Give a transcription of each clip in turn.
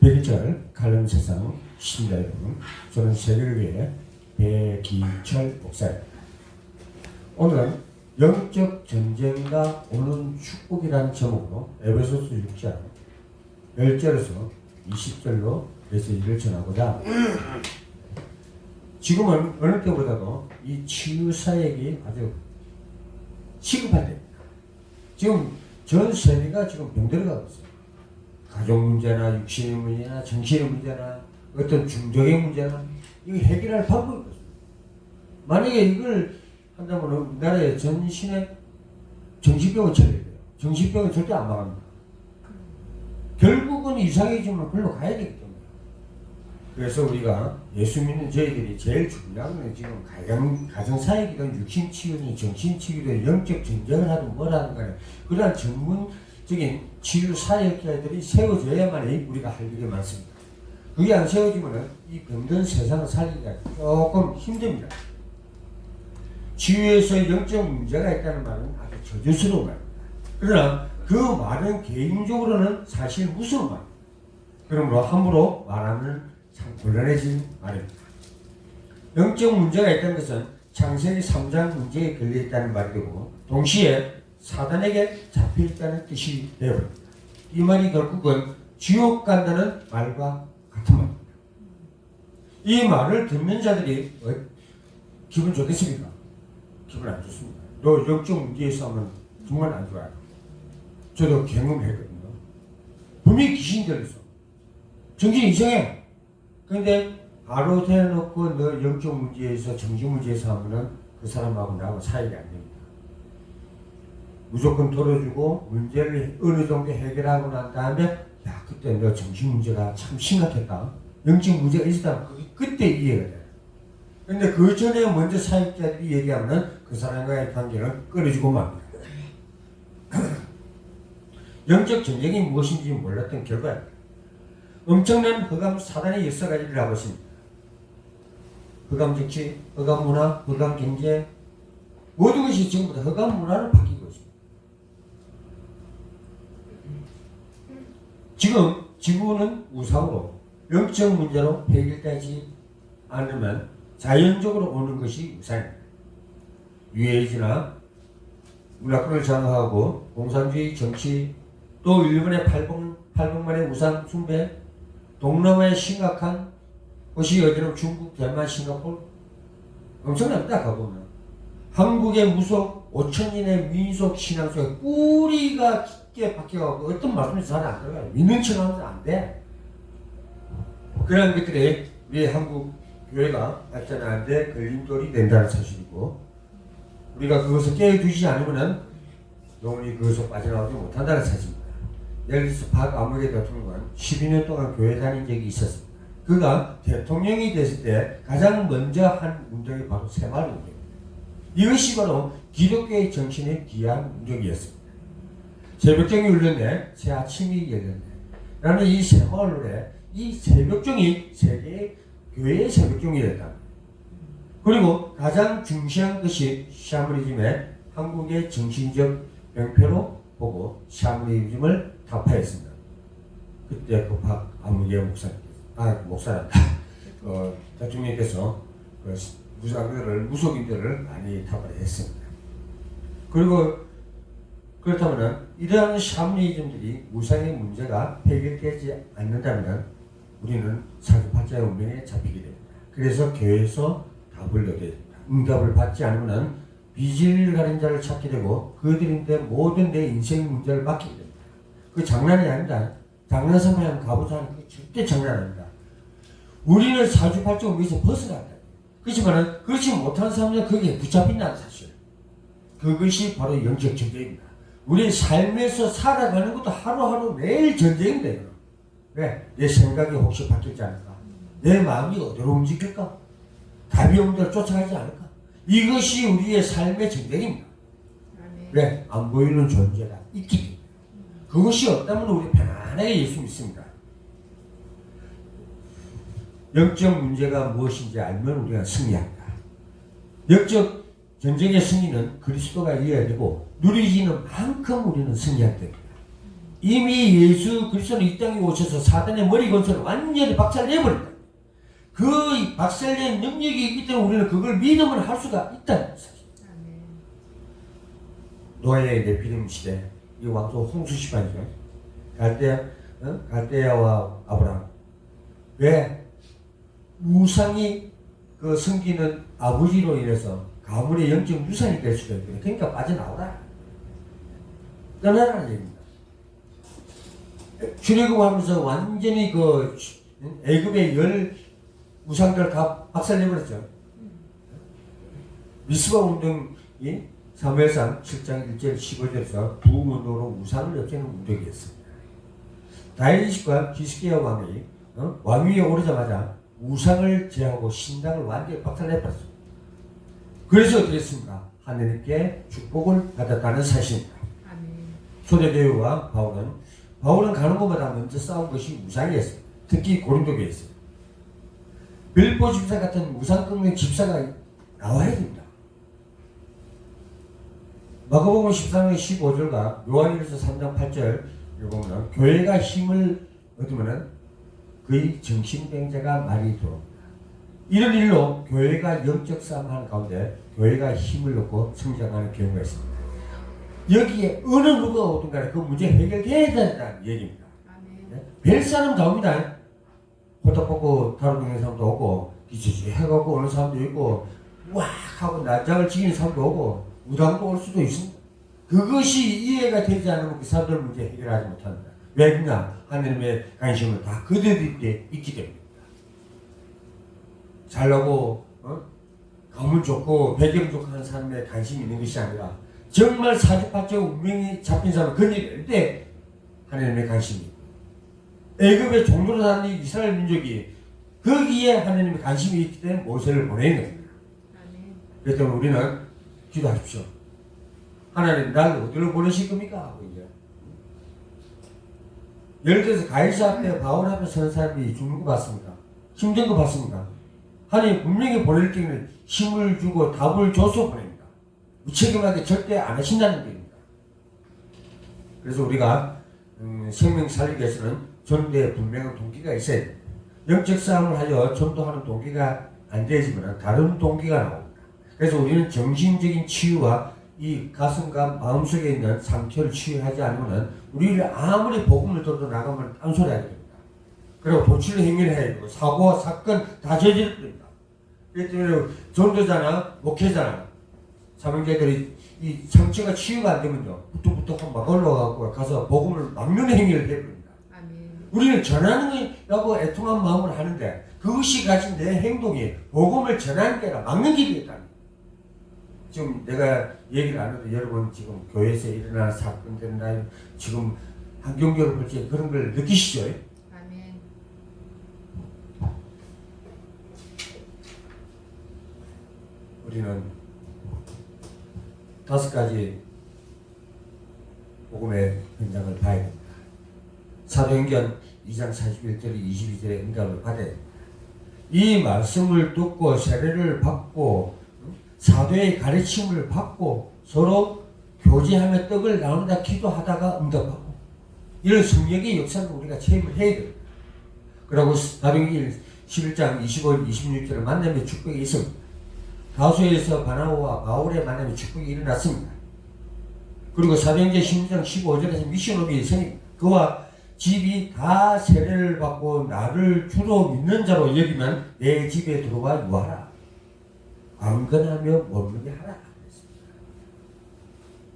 백일절 갈른 세상 시청자 여러분, 저는 세계를 위해 백이철 목사입니다. 오늘은 영적 전쟁과 오는 축복이라는 제목으로 에베소서 6장 10절에서 20절로 메시지를 전하고자 지금은 어느 때보다도 이 치유 사역이 아주 시급할 때입니다. 지금 전 세계가 지금 병들어가고 있어요. 가족 문제나 육신의 문제나 정신의 문제나 어떤 중독의 문제나 이거 해결할 방법이 없어요. 만약에 이걸 한다면 우리나라의 전신에 정신병을 처리해야 돼요. 정신병은 절대 안 막합니다. 결국은 이상해지면 글로 가야 되기 때문에. 그래서 우리가 예수 믿는 저희들이 제일 중요한 건 지금 가정사역이든 육신치유든 정신치유든 영적 전쟁을 하든 뭘 하든 간에 그러한 전문적인 치유사역자들이 세워져야만이 우리가 할 일이 많습니다. 그게 안 세워지면 이 병든 세상을 살기가 조금 힘듭니다. 치유에서 영적 문제가 있다는 말은 아주 저주스러운 말입니다. 그러나 그 말은 개인적으로는 사실 무서운 말입니다. 그러므로 함부로 말하면 참 곤란해진 말입니다. 영적 문제가 있다는 것은 창세기 3장 문제에 걸려있다는 말이 되고 동시에 사단에게 잡혀있다는 뜻이 되어버립니다. 이 말이 결국은 지옥 간다는 말과 같은 말입니다. 이 말을 듣는 자들이 기분 좋겠습니까? 기분 안 좋습니다. 너 영적 문제에서 하면 정말 안 좋아요. 저도 경험했거든요. 분명히 귀신 들렸어. 정신이 이상해. 그런데 바로 대놓고 너 영적 문제에서 정신 문제에서 하면은 그 사람하고 나하고 사이가 안 됩니다. 무조건 돌아주고 문제를 어느 정도 해결하고 난 다음에 야 그때 너 정신 문제가 참 심각했다. 영적 문제가 있었다. 그때 이해가 돼요. 근데 그 전에 먼저 사역자들이 얘기하면 그 사람과의 관계는 끊어지고 맙니다. 영적 전쟁이 무엇인지 몰랐던 결과입니다. 엄청난 흑암 사단의 역사 가지를 하고 있습니다. 흑암 정치, 흑암 문화, 흑암 경제 모든 것이 전부 다 흑암 문화로 바뀌고 있습니다. 지금 지구는 우상으로 영적 문제로 해결되지 않으면 자연적으로 오는 것이 우상입니다. 유해지나 문화권을 장악하고 공산주의 정치 또 일본의 팔복만의 우상 숭배 동남아의 심각한 것이 어디로 중국, 대만, 싱가포르 엄청납니다. 가보면 한국의 무속 5천년의 민속 신앙 속에 뿌리가 깊게 박혀가고 어떤 말씀이 잘 안 들어가요. 믿는 척하면 안 돼. 그런 것들이 우리 한국 교회가 발전하는데 걸림돌이 된다는 사실이고 우리가 그것을 깨워주지 않으면 영원히 그것을 빠져나오지 못한다는 사실입니다. 예를 들어서 박아무개 대통령은 12년 동안 교회 다닌 적이 있었습니다. 그가 대통령이 됐을 때 가장 먼저 한 운동이 바로 새마을 운동입니다. 이것이 바로 기독교의 정신의 귀한 운동이었습니다. 새벽종이 울렸네, 새 아침이 열렸네 라는 이 새마을 노래, 이 새벽종이 세계의 교회의 새벽종이 됐다. 그리고 가장 중시한 것이 샤머니즘의 한국의 정신적 병폐로 보고 샤머니즘을 타파했습니다. 그때 그 박아무개 목사란다. 대통령께서 그 무속인들을 많이 타파를 했습니다. 그리고 그렇다면 이러한 샤머니즘들이 우상의 문제가 해결되지 않는다면 우리는 사주팔자의 운명에 잡히게 됩니다. 그래서 교회에서 답을 얻어야 됩니다. 응답을 받지 않으면 비질을 가린 자를 찾게 되고 그들인데 모든 내 인생 문제를 맡기게 됩니다. 그 장난이 아니다. 장난삼아야 가보자는 게 절대 장난 아닙니다. 우리는 사주팔자 운명에서 벗어난다. 그렇지만 그렇지 못한 사람은 거기에 붙잡힌다는 사실. 그것이 바로 영적 전쟁입니다. 우리 삶에서 살아가는 것도 하루하루 매일 전쟁인데요. 왜? 내 생각이 혹시 바뀌지 않을까? 내 마음이 어디로 움직일까? 답이 없는 대로 쫓아가지 않을까? 이것이 우리의 삶의 전쟁입니다. 왜? 안 보이는 존재가 있기 때문에. 그것이 없다면 우리 편안하게 예수 믿습니다. 영적 문제가 무엇인지 알면 우리가 승리합니다. 영적 전쟁의 승리는 그리스도가 이어야 되고 누리지는 만큼 우리는 승리할 때입니다. 이미 예수 그리스도는 이 땅에 오셔서 사단의 머리 건설을 완전히 박살내버렸다. 그 박살낸 능력이 있기 때문에 우리는 그걸 믿음을 할 수가 있다는 사실. 노아의 네피림 시대, 이 왕조 홍수 시반이죠. 갈대아와 아브라함. 왜? 우상이 그 섬기는 아버지로 인해서 가문의 영적 유산이 될 수가 있거든요. 그러니까 빠져나오라. 떠나라는 얘기입니다. 출애굽하면서 완전히 그 애굽의 열 우상들 다 박살내버렸죠. 미스바 운동이 사무엘상 7장 1절 15절에서 부흥운동으로 우상을 없애는 운동이었습니다. 다윗과 히스기야 왕이 왕위에 오르자마자 우상을 제하고 신당을 완전히 박살내버렸습니다. 그래서 어떻게 했습니까? 하느님께 축복을 받았다는 사실입니다. 초대교회와 바울은 가는 곳마다 먼저 싸운 것이 우상이었습니다. 특히 고린도교회였습니다. 빌보 집사 같은 우상 꺾는 집사가 나와야 됩니다. 마가복음 13장 15절과 요한일서 3장 8절 보면 교회가 힘을 얻으면 그의 정신병자가 많이 들어옵니다. 이런 일로 교회가 영적 싸움하는 가운데 교회가 힘을 얻고 성장하는 경우가 있습니다. 여기에 어느 누가 오든 간에 그 문제 해결돼야 된다는 얘기입니다. 네? 별 사람 나옵니다. 호떡 먹고 다루 동네 사람도 오고 기치치 해갖고 오는 사람도 있고 와 하고 난장을 지키는 사람도 오고 무당도 올 수도 있습니다. 그것이 이해가 되지 않으면 그 사람들 문제 해결하지 못합니다. 왜 그러냐? 하나님의 관심은 다 그들에게 있기 때문입니다. 잘나고 가문 좋고 배경 좋고 하는 사람에 관심이 있는 것이 아니라 정말 사주팔자 운명이 잡힌 사람은 그일 때 하나님의 관심이 있고 애굽의 종로로 사는 이스라엘 민족이 거기에 하나님의 관심이 있기 때문에 모세를 보내는 겁니다. 그래서 우리는 기도하십시오. 하나님 날 어디로 보내실 겁니까? 하고 이제 예를 들어서 가이사 앞에 바울 앞에 서는 사람이 죽는 거 봤습니까? 힘든 거 봤습니까? 하나님 분명히 보낼 때는 힘을 주고 답을 줘서 보냅니다. 무책임하게 절대 안 하신다는 겁니다. 그래서 우리가 생명 살리기 위해서는 전도에 분명한 동기가 있어야 됩니다. 영적 싸움을 하여 전도하는 동기가 안 되지만 다른 동기가 나옵니다. 그래서 우리는 정신적인 치유와 이 가슴과 마음속에 있는 상처를 치유하지 않으면 우리를 아무리 복음을 들어도 나가면 딴소리 하게 됩니다. 그리고 도치를 행위를 해야 되고 사고와 사건 다 저지릅니다. 그렇기 때문에 전도자나 목회자나 사명자들이 이 상처가 치유가 안 되면요 부뚝부뚝 막 올라가고 가서 복음을 막는 행위를 해버립니다. 우리는 전하는 거라고 애통한 마음을 하는데 그것이 가진 내 행동이 복음을 전하는 게 아니라 막는 길이었다. 지금 내가 얘기를 안 해도 여러분 지금 교회에서 일어나는 사건들이나 지금 환경적으로 볼 때 그런 걸 느끼시죠? 아멘. 우리는 5가지 복음의 현장을 봐야 됩니다. 사도행전 2장 41절 22절의 응답을 받아야 됩니다. 이 말씀을 듣고 세례를 받고 사도의 가르침을 받고 서로 교제하며 떡을 나누다 기도하다가 응답하고 이런 성령의 역사를 우리가 체험을 해야 됩니다. 그리고 사도행전 11장 25, 26절에 만남의 축복이 있습니다. 다소에서 바나바와 바울의 만남의 축복이 일어났습니다. 그리고 사도행전 16장 15절에서 미션업이 있으니 그와 집이 다 세례를 받고 나를 주로 믿는 자로 여기면 내 집에 들어와 유하라. 안건하며 머물게 하라.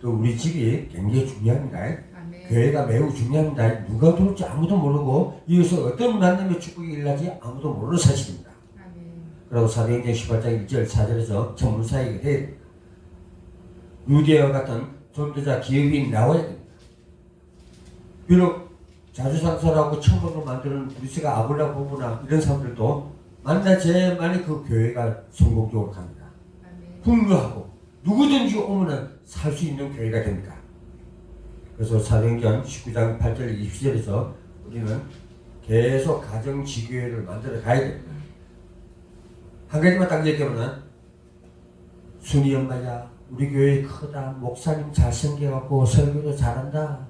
또 우리 집이 굉장히 중요합니다. 아멘. 교회가 매우 중요합니다. 누가 들어올지 아무도 모르고 이것을 어떤 만남의 축복이 일어나지 아무도 모르는 사실입니다. 아멘. 그리고 사도행전 18장 1절 4절에서 전문사역을 해야 됩니다. 유대와 같은 전도자 기업이 나와야 됩니다. 비록 자주상설하고 천국을 만드는 그리스가 아볼라 부부나 이런 사람들도 만나제만이 그 교회가 성공적으로 갑니다. 풍요하고 누구든지 오면은 살 수 있는 교회가 됩니다. 그래서 사도행전 19장 8절 20절에서 우리는 계속 가정지교회를 만들어 가야 됩니다. 한 가지만 딱 얘기하면 순이 엄마야 우리 교회 크다 목사님 잘생겨갖고 설교도 잘한다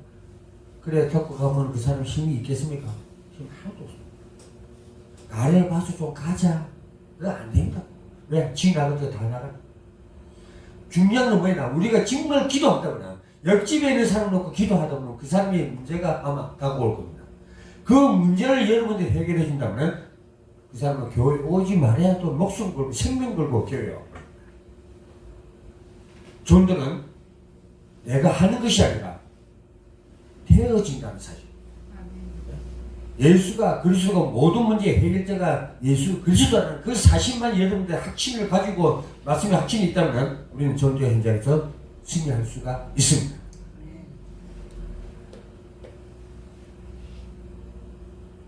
그래 겪고 가면 그 사람 힘이 있겠습니까? 힘 하나도 없습니다. 나를 봐서 좀 가자. 그거 안 됩니다. 왜? 지 나갈 때 다 나가. 중요한 건 뭐냐? 우리가 정말 기도한다거나 옆집에 있는 사람 놓고 기도하다 보면 그 사람의 문제가 아마 다가올 겁니다. 그 문제를 여러분들이 해결해 준다면 그 사람은 교회 오지 말아야 또 목숨 걸고 생명 걸고 교회에 와. 전도는 내가 하는 것이 아니라 되어진다는 사실. 예수가 그리스도가 모든 문제의 해결자가 예수 그리스도라는 그 사실만 여러분들 확신을 가지고 말씀의 확신이 있다면 우리는 전도 현장에서 승리할 수가 있습니다.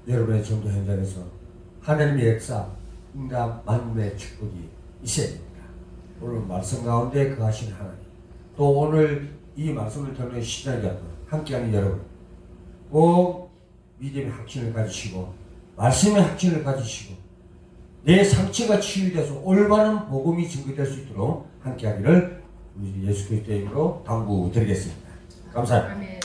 여러분의 전도 현장에서 하나님의 역사, 응답, 만물의 축복이 있어야 됩니다. 오늘 말씀 가운데 거하신 하나님, 또 오늘 이 말씀을 듣는 시청자 함께하는 여러분, 꼭 믿음의 확신을 가지시고 말씀의 확신을 가지시고 내 상처가 치유돼서 올바른 복음이 증거될 수 있도록 함께하기를 우리 예수 그리스도의 이름으로 당부드리겠습니다. 감사합니다.